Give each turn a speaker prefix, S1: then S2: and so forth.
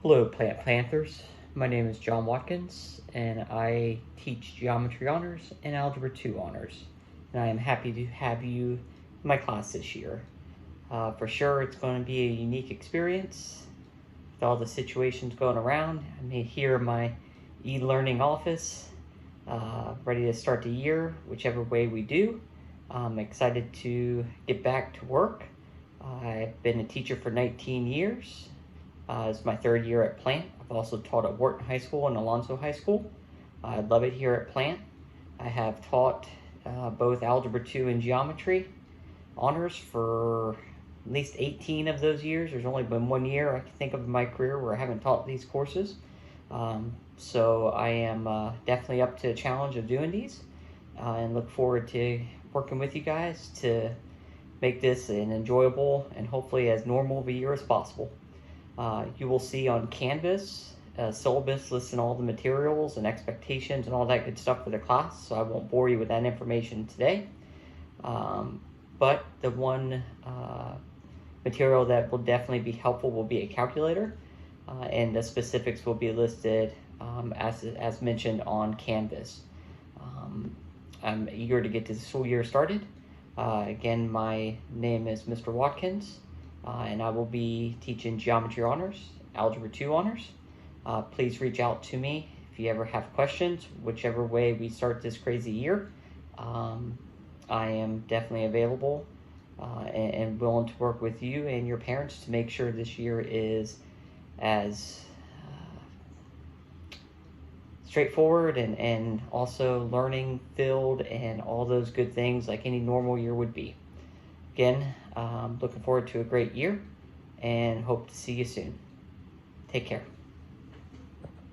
S1: Hello, Plant Panthers. My name is John Watkins, and I teach Geometry Honors and Algebra 2 Honors. And I am happy to have you in my class this year. For sure, it's going to be a unique experience with all the situations going around. I'm here in my e-learning office, ready to start the year, whichever way we do. I'm excited to get back to work. I've been a teacher for 19 years. It's my third year at Plant. I've also taught at Wharton High School and Alonso High School. I love it here at Plant. I have taught both Algebra 2 and Geometry honors for at least 18 of those years. There's only been 1 year I can think of in my career where I haven't taught these courses. So I am definitely up to the challenge of doing these and look forward to working with you guys to make this an enjoyable and hopefully as normal of a year as possible. You will see on Canvas a syllabus listing all the materials and expectations and all that good stuff for the class, so I won't bore you with that information today. But the one material that will definitely be helpful will be a calculator, and the specifics will be listed as mentioned on Canvas. I'm eager to get this school year started. Again, my name is Mr. Watkins. And I will be teaching Geometry Honors, Algebra 2 Honors. Please reach out to me if you ever have questions, whichever way we start this crazy year. I am definitely available and willing to work with you and your parents to make sure this year is as straightforward and also learning filled and all those good things like any normal year would be. Again, looking forward to a great year and hope to see you soon. Take care.